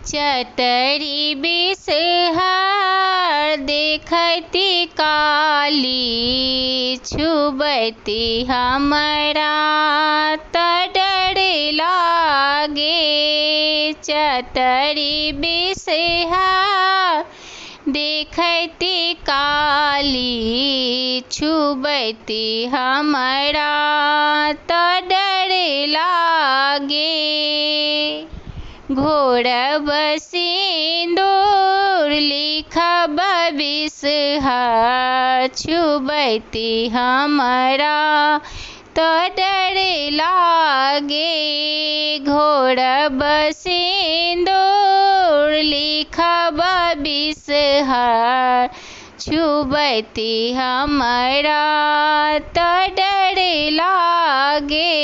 चतरी बिसहर देखती काली, छुबती हमरा त डर लागे। चतरी बिसहर देखती काली, छुबती हमरा त डर लागे। घोरब सिंदूर लिखब बिसहर, छुबती हमरा त डर लागे। घोरब सिंदूर लिखब बिसहर, छुबती हमरा त डर लागे।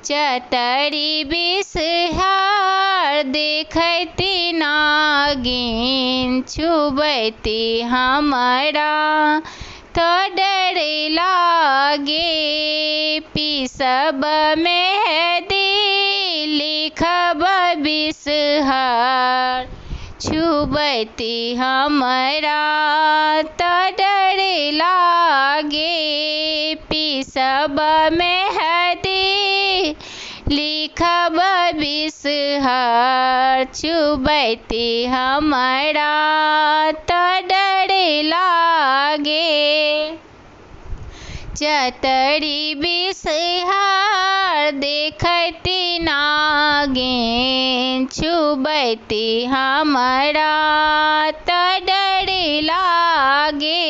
चतरी बिसहर देखती नागिन, छुबती हमरा त डर लागे। पीसब मेहदी लिखब बिसहर, छुबती हमरा त डर लागे। पीसब मेहदी लिखब बिसहर, छुबती हमरा त डर लागे। चतरी बिसहर देखती नागिन, छुबती हमरा त डर लागे।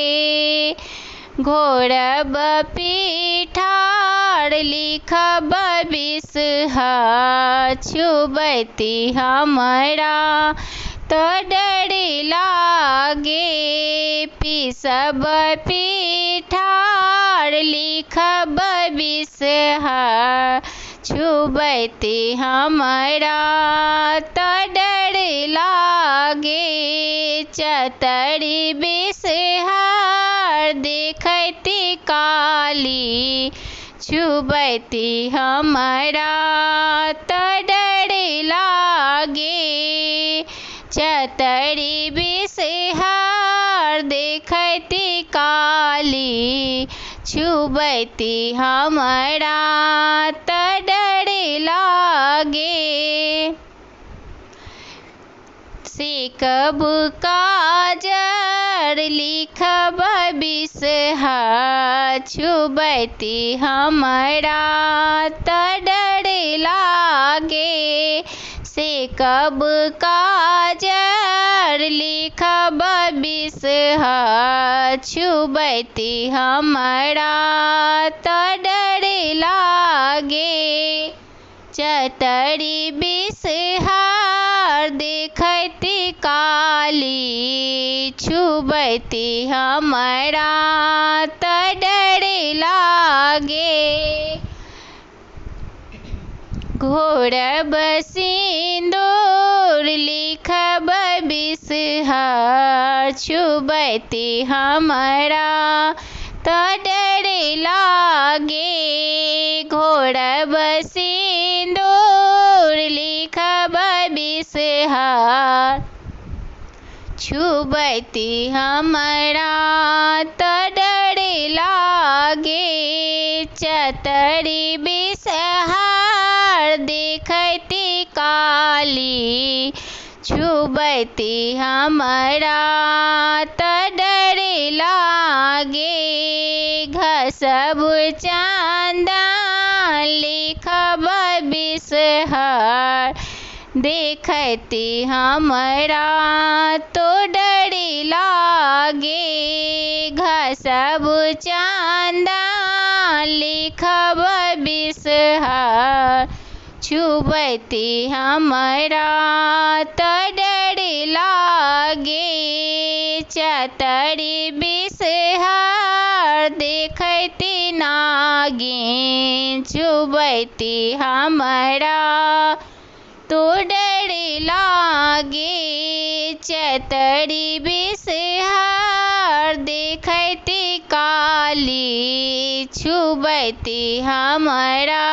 घोरब पीठार लिखब बिसहर, छुबती हमरा त डर लागे। पीसब पीठार लिखब बिसहर, छुबती हमरा त डर लागे। चतरी बिसहर देखती काली, छुबती हमरा त डर लागे। चतरी बिसहर देखती काली, छुबती हमरा त डर लागे। सेकब काजर लिखब बिसहर, छुबती हमरा त डर लागे। सेकब काजर लिखब बिसहर, छुबती हमरा त डर लागे। चतरी बिसहर देखती काली, छुबती हमरा त डर लागे। घोरब सिंदूर लिखब बिसहर, छुबती हमरा त डर लागे। घोरब सिंदूर लिखब बिसहर, छुबती हमरा त डर लागे। चतरी बिसहर देखती काली, छुबती हमरा त डर लागे। घसब चंदन लिखब बिसहर, देखती हमरा तो डर लागे। घसब चंदन लिखब बिसहर, छुबती हमरा त डर लागे। चतरी बिसहर देखती नागिन, छुबती हमरा तो डर लागे। चतरी बिसहर देखती काली, छुबती हमरा